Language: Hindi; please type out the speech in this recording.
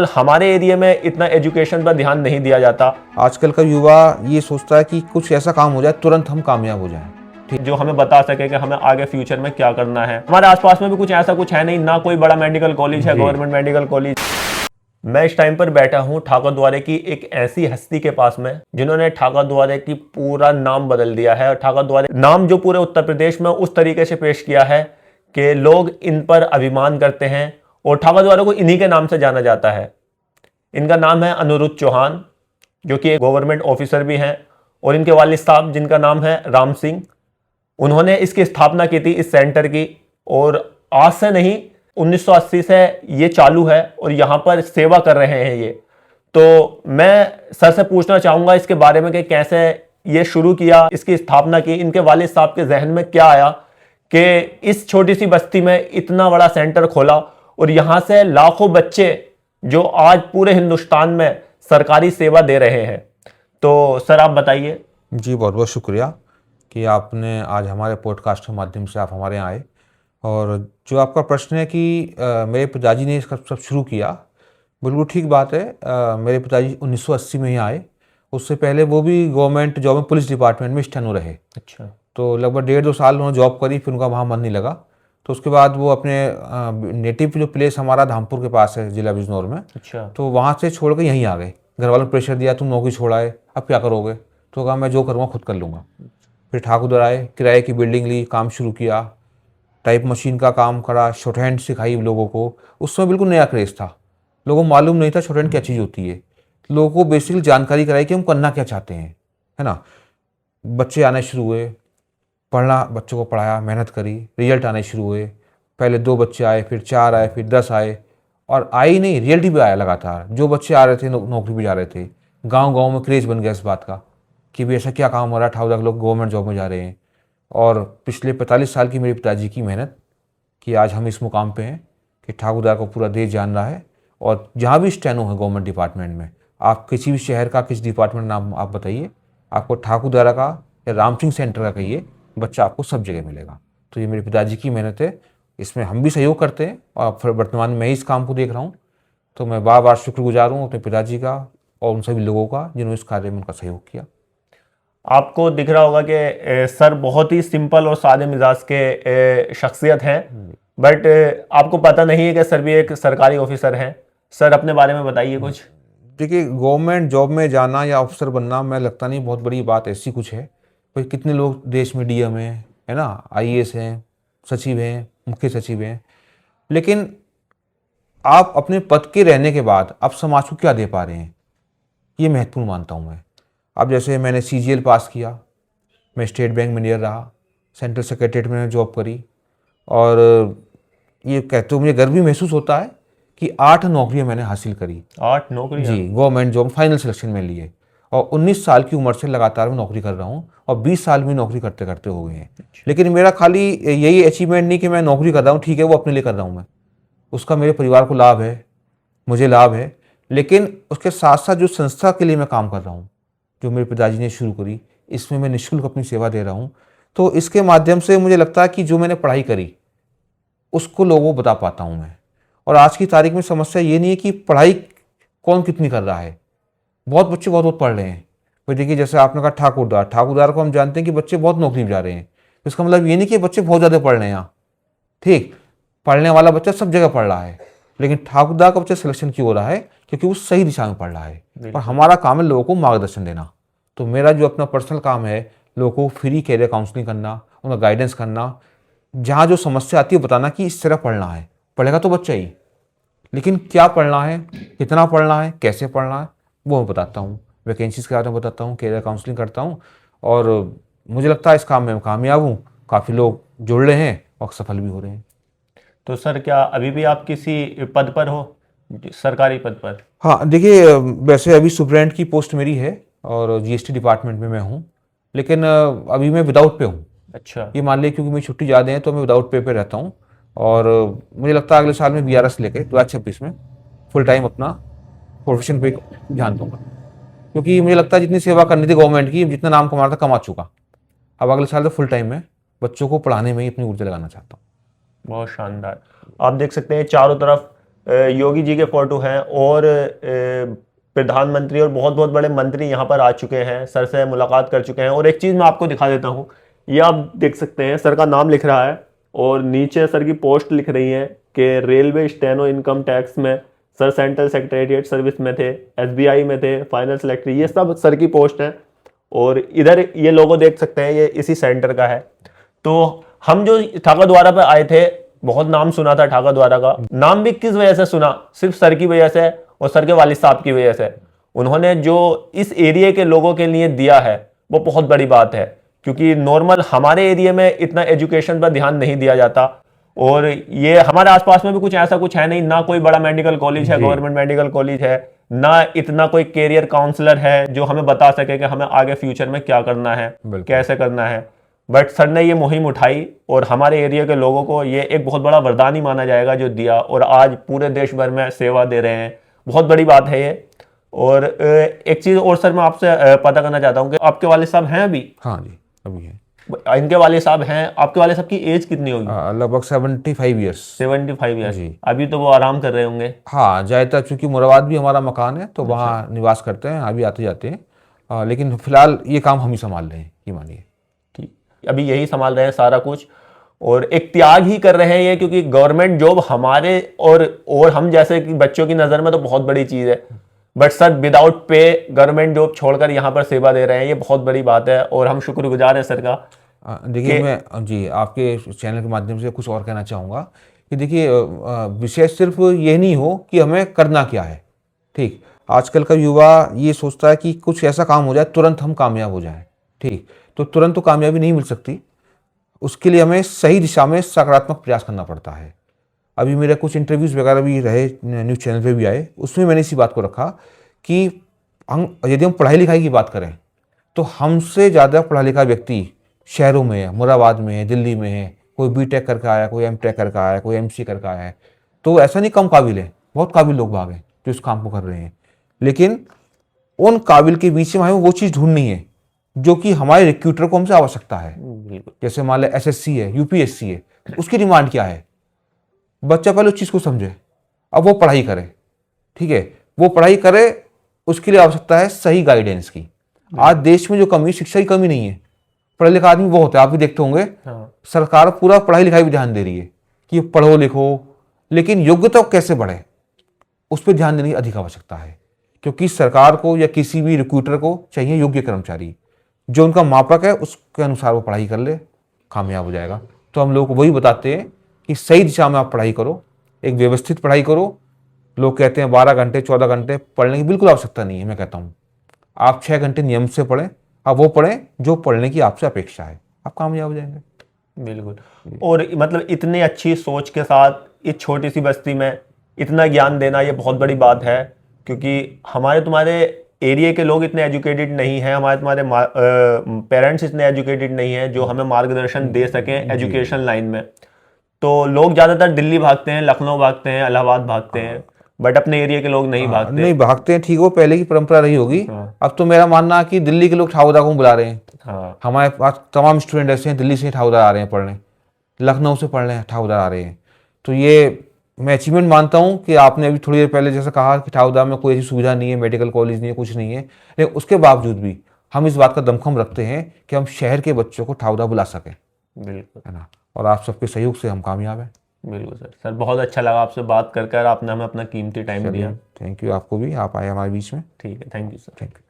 हमारे एरिया में इतना एजुकेशन पर ध्यान नहीं दिया जाता। आजकल का युवा ये सोचता है कि कुछ ऐसा काम हो जाए तुरंत हम कामयाब हो जाएं, जो हमें बता सके कि हमें आगे फ्यूचर में क्या करना है। हमारे आसपास में भी कुछ ऐसा कुछ है नहीं, ना कोई बड़ा मेडिकल कॉलेज है, गवर्नमेंट मेडिकल कॉलेज। मैं इस टाइम पर बैठा हूं ठाकुर द्वारे की एक ऐसी हस्ती के पास में जिन्होंने ठाकुर द्वारे की पूरा नाम बदल दिया है। और ठाकुर द्वारे नाम जो पूरे उत्तर प्रदेश में उस तरीके से पेश किया है कि लोग इन पर अभिमान करते हैं और ठाकुर द्वारे को इन्हीं के नाम से जाना जाता है। इनका नाम है अनिरुद्ध चौहान, जो कि एक गवर्नमेंट ऑफिसर भी हैं, और इनके वालिद साहब जिनका नाम है राम सिंह। उन्होंने इसकी स्थापना की थी इस सेंटर की, और आज से नहीं 1980 से ये चालू है और यहाँ पर सेवा कर रहे हैं ये। तो मैं सर से पूछना चाहूँगा इसके बारे में कि कैसे ये शुरू किया, इसकी स्थापना की, इनके वालिद साहब के जहन में क्या आया कि इस छोटी सी बस्ती में इतना बड़ा सेंटर खोला और यहाँ से लाखों बच्चे जो आज पूरे हिंदुस्तान में सरकारी सेवा दे रहे हैं। तो सर आप बताइए। जी बहुत बहुत शुक्रिया कि आपने आज हमारे पॉडकास्ट के माध्यम से आप हमारे यहाँ आए। और जो आपका प्रश्न है कि मेरे पिताजी ने इसका सब शुरू किया, बिल्कुल ठीक बात है। मेरे पिताजी 1980 में ही आए। उससे पहले वो भी गवर्नमेंट जॉब में पुलिस डिपार्टमेंट में स्टेनो रहे। अच्छा। तो लगभग 1.5-2 साल उन्होंने जॉब करी, फिर उनका वहाँ मन नहीं लगा। तो उसके बाद वो अपने नेटिव जो प्लेस हमारा धामपुर के पास है जिला बिजनौर में, अच्छा। तो वहाँ से छोड़ के यहीं आ गए। घर वालों ने प्रेशर दिया, तुम नौकरी छोड़ाए, अब क्या करोगे? तो कहा मैं जो करूँगा खुद कर लूँगा। फिर ठाकुर आए, किराए की बिल्डिंग ली, काम शुरू किया, टाइप मशीन का काम करा, शॉर्ट हैंड सिखाई लोगों को। उस समय बिल्कुल नया क्रेज़ था, लोगों को मालूम नहीं था शॉर्ट हैंड क्या चीज़ होती है। लोगों को बेसिकली जानकारी कराई कि हम करना क्या चाहते हैं, है ना। बच्चे आने शुरू हुए, पढ़ना, बच्चों को पढ़ाया, मेहनत करी, रिजल्ट आने शुरू हुए। पहले 2 बच्चे आए, फिर 4 आए, फिर 10 आए, और आई नहीं, रिजल्ट भी आया लगातार। जो बच्चे आ रहे थे नौकरी भी जा रहे थे। गांव-गांव में क्रेज़ बन गया इस बात का कि भाई ऐसा क्या काम हो रहा है, ठाकुर लोग गवर्नमेंट जॉब में जा रहे हैं। और पिछले 45 साल की मेरे पिताजी की मेहनत कि आज हम इस मुकाम पे हैं कि ठाकुरदार को पूरा देश जान रहा है। और जहाँ भी स्टेनो है गवर्नमेंट डिपार्टमेंट में, आप किसी भी शहर का किस डिपार्टमेंट नाम आप बताइए, आपको ठाकुरदारा का या राम सिंह सेंटर का कहिए, बच्चा आपको सब जगह मिलेगा। तो ये मेरे पिताजी की मेहनत है, इसमें हम भी सहयोग करते हैं और फिर वर्तमान में मैं इस काम को देख रहा हूँ। तो मैं बार बार शुक्रगुजार हूँ अपने पिताजी का और उन सभी लोगों का जिन्होंने इस कार्य में उनका सहयोग किया। आपको दिख रहा होगा कि सर बहुत ही सिंपल और सादे मिजाज के शख्सियत हैं, बट आपको पता नहीं है कि सर भी एक सरकारी ऑफिसर हैं। सर अपने बारे में बताइए कुछ। देखिए, गवर्नमेंट जॉब में जाना या अफसर बनना मैं लगता नहीं बहुत बड़ी बात ऐसी कुछ है। भाई कितने लोग देश में डीएम हैं, है ना, आईएएस हैं, सचिव हैं, मुख्य सचिव हैं, लेकिन आप अपने पद के रहने के बाद आप समाज को क्या दे पा रहे हैं, ये महत्वपूर्ण मानता हूँ मैं। अब जैसे मैंने सीजीएल पास किया, मैं स्टेट बैंक मैनेजर रहा, सेंट्रल सेक्रेटरीट में जॉब करी, और ये कहते हुए मुझे गर्व भी महसूस होता है कि 8 नौकरियां मैंने हासिल करी। 8 नौकरियां? जी, गवर्नमेंट जॉब फाइनल सिलेक्शन में लिए, और 19 साल की उम्र से लगातार मैं नौकरी कर रहा हूँ, और 20 साल में नौकरी करते करते हो गए हैं। लेकिन मेरा खाली यही अचीवमेंट नहीं कि मैं नौकरी कर रहा हूँ, ठीक है, वो अपने लिए कर रहा हूँ मैं, उसका मेरे परिवार को लाभ है, मुझे लाभ है, लेकिन उसके साथ साथ जो संस्था के लिए मैं काम कर रहा हूँ, जो मेरे पिताजी ने शुरू करी, इसमें मैं निःशुल्क अपनी सेवा दे रहा हूँ। तो इसके माध्यम से मुझे लगता है कि जो मैंने पढ़ाई करी उसको लोगों को बता पाता हूँ मैं। और आज की तारीख में समस्या ये नहीं है कि पढ़ाई कौन कितनी कर रहा है, बहुत बच्चे बहुत पढ़ रहे हैं। भाई देखिए, जैसे आपने कहा ठाकुरदार को हम जानते हैं कि बच्चे बहुत नौकरी में जा रहे हैं, तो इसका मतलब ये नहीं कि बच्चे बहुत ज़्यादा पढ़ रहे हैं यहाँ। ठीक, पढ़ने वाला बच्चा सब जगह पढ़ रहा है, लेकिन ठाकुरदार का बच्चा सिलेक्शन क्यों हो रहा है? क्योंकि वो सही दिशा में पढ़ रहा है। और हमारा काम है लोगों को मार्गदर्शन देना। तो मेरा जो अपना पर्सनल काम है, लोगों को फ्री कैरियर काउंसलिंग करना, उनका गाइडेंस करना, जहाँ जो समस्या आती है बताना कि इस तरह पढ़ना है। पढ़ेगा तो बच्चा ही, लेकिन क्या पढ़ना है, कितना पढ़ना है, कैसे पढ़ना है, वो मैं बताता हूँ। वैकेंसीज के बारे में बताता हूँ, कैरियर काउंसलिंग करता हूँ, और मुझे लगता है इस काम में मैं कामयाब हूँ। काफ़ी लोग जुड़ रहे हैं और सफल भी हो रहे हैं। तो सर क्या अभी भी आप किसी पद पर हो, सरकारी पद पर? हाँ, देखिए, वैसे अभी सुपरेंट की पोस्ट मेरी है और जीएसटी डिपार्टमेंट में मैं हूँ, लेकिन अभी मैं विदाउट पे हूँ। अच्छा। ये मान लिया क्योंकि मेरी छुट्टी ज़्यादा है तो मैं विदाउट पे रहता हूँ। और मुझे लगता है अगले साल में बीआरएस लेके 2026 में फुल टाइम अपना प्रोफेशन पे ध्यान दूंगा, क्योंकि मुझे लगता है जितनी सेवा करनी थी गवर्नमेंट की, जितना नाम कमाना था कमा चुका। अब अगले साल तो फुल टाइम में बच्चों को पढ़ाने में ही अपनी ऊर्जा लगाना चाहता हूँ। बहुत शानदार। आप देख सकते हैं चारों तरफ योगी जी के फोटो हैं और प्रधानमंत्री और बहुत बहुत बड़े मंत्री यहाँ पर आ चुके हैं, सर से मुलाकात कर चुके हैं। और एक चीज़ मैं आपको दिखा देता हूँ, ये आप देख सकते हैं सर का नाम लिख रहा है और नीचे सर की पोस्ट लिख रही है कि रेलवे स्टेनो इनकम टैक्स में सर सेंट्रल सेक्रेटरिएट सर्विस में थे, एसबीआई में थे, फाइनेंस सेक्रेटरी, ये सब सर की पोस्ट है। और इधर ये लोगो देख सकते हैं, ये इसी सेंटर का है। तो हम जो ठाकुर द्वारा पे आए थे, बहुत नाम सुना था ठाकुर द्वारा का। नाम भी किस वजह से सुना? सिर्फ सर की वजह से और सर के वालिद साहब की वजह से। उन्होंने जो इस एरिया के लोगों के लिए दिया है वो बहुत बड़ी बात है, क्योंकि नॉर्मल हमारे एरिया में इतना एजुकेशन पर ध्यान नहीं दिया जाता। और ये हमारे आसपास में भी कुछ ऐसा कुछ है नहीं, ना कोई बड़ा मेडिकल कॉलेज है, गवर्नमेंट मेडिकल कॉलेज है, ना इतना कोई कैरियर काउंसलर है जो हमें बता सके कि हमें आगे फ्यूचर में क्या करना है, कैसे करना है। बट सर ने ये मुहिम उठाई और हमारे एरिया के लोगों को ये एक बहुत बड़ा वरदान ही माना जाएगा जो दिया, और आज पूरे देश भर में सेवा दे रहे हैं। बहुत बड़ी बात है ये। और एक चीज़ और सर मैं आपसे पता करना चाहता हूँ कि आपके वाले साहब हैं अभी? हाँ जी, अभी है। इनके वाले साहब हैं। आपके वाले साहब की एज कितनी होगी? लगभग 75 ईयर्स। 75 ईयर्स। जी। अभी तो वो आराम कर रहे होंगे। हाँ, ज़्यादातर चूँकि मुराबाद भी हमारा मकान है तो वहाँ निवास करते हैं, अभी आते जाते हैं। लेकिन फिलहाल ये काम हम ही संभाल रहे हैं, ये मानिए। ठीक, अभी यही संभाल रहे हैं सारा कुछ, और एक त्याग ही कर रहे हैं ये, क्योंकि गवर्नमेंट जॉब हमारे और हम जैसे कि बच्चों की नज़र में तो बहुत बड़ी चीज़ है। But sir without pay government job छोड़कर यहाँ पर सेवा दे रहे हैं, ये बहुत बड़ी बात है और हम शुक्रगुजार हैं सर का। देखिए, मैं जी आपके चैनल के माध्यम से कुछ और कहना चाहूँगा कि देखिए, विषय सिर्फ ये नहीं हो कि हमें करना क्या है। ठीक, आजकल का युवा ये सोचता है कि कुछ ऐसा काम हो जाए तुरंत हम कामयाब हो जाएं। ठीक, तो तुरंत तो कामयाबी नहीं मिल सकती, उसके लिए हमें सही दिशा में सकारात्मक प्रयास करना पड़ता है। अभी मेरे कुछ इंटरव्यूज़ वगैरह भी रहे, न्यूज़ चैनल पे भी आए, उसमें मैंने इसी बात को रखा कि यदि हम पढ़ाई लिखाई की बात करें तो हमसे ज़्यादा पढ़ा लिखा व्यक्ति शहरों में है, मुरादाबाद में है, दिल्ली में है। कोई बीटेक करके आया, कोई एमटेक करके आया, कोई एमसी करके आया है। तो ऐसा नहीं कम काबिल है, बहुत काबिल लोग भाग हैं जो इस काम को कर रहे हैं। लेकिन उन काबिल के बीच में हमें वो चीज़ ढूंढनी है जो कि हमारे रिक्रूटर को हमसे आवश्यकता है। जैसे मान लें एसएससी है, यूपीएससी है, उसकी डिमांड क्या है? बच्चा पहले उस चीज़ को समझे, अब वो पढ़ाई करे। ठीक है, वो पढ़ाई करे, उसके लिए आवश्यकता है सही गाइडेंस की। आज देश में जो कमी, शिक्षा की कमी नहीं है, पढ़े लिखा आदमी बहुत है, आप भी देखते होंगे। सरकार पूरा पढ़ाई लिखाई भी ध्यान दे रही है कि पढ़ो लिखो, लेकिन योग्यता कैसे बढ़े उस पर ध्यान देने की अधिक आवश्यकता है। क्योंकि सरकार को या किसी भी रिक्रूटर को चाहिए योग्य कर्मचारी, जो उनका मापक है उसके अनुसार वो पढ़ाई कर ले, कामयाब हो जाएगा। तो हम लोगों को वही बताते हैं कि सही दिशा में आप पढ़ाई करो, एक व्यवस्थित पढ़ाई करो। लोग कहते हैं 12 घंटे 14 घंटे पढ़ने की बिल्कुल आवश्यकता नहीं है। मैं कहता हूँ आप 6 घंटे नियम से पढ़ें, आप वो पढ़ें जो पढ़ने की आपसे अपेक्षा है, आप कामयाब हो जाएंगे। बिल्कुल। और मतलब इतनी अच्छी सोच के साथ इस छोटी सी बस्ती में इतना ज्ञान देना, ये बहुत बड़ी बात है। क्योंकि हमारे तुम्हारे एरिया के लोग इतने एजुकेटेड नहीं हैं, हमारे तुम्हारे पेरेंट्स इतने एजुकेटेड नहीं हैं जो हमें मार्गदर्शन दे सकें एजुकेशन लाइन में। तो लोग ज़्यादातर दिल्ली भागते हैं, लखनऊ भागते हैं, इलाहाबाद भागते हैं, बट अपने एरिया के लोग नहीं भागते। नहीं भागते हैं, ठीक, वो पहले की परंपरा रही होगी। अब तो मेरा मानना है कि दिल्ली के लोग ठाकुरदा को बुला रहे हैं। हमारे पास तमाम स्टूडेंट ऐसे हैं, दिल्ली से ठाकुरदा आ रहे हैं पढ़ने, लखनऊ से पढ़ने ठाकुरदा आ रहे हैं। तो ये मैं अचीवमेंट मानता हूँ कि आपने अभी थोड़ी देर पहले जैसा कहा कि ठाकुरदा में कोई ऐसी सुविधा नहीं है, मेडिकल कॉलेज नहीं है, कुछ नहीं है, लेकिन उसके बावजूद भी हम इस बात का दमखम रखते हैं कि हम शहर के बच्चों को ठाकुरदा बुला सकें। बिल्कुल, है ना, और आप सबके सहयोग से हम कामयाब हैं। बिल्कुल सर, बहुत अच्छा लगा आपसे बात कर, आपने हमें अपना कीमती टाइम दिया। थैंक यू, आपको भी, आप आए हमारे बीच में। ठीक है, thank you sir. Thank you.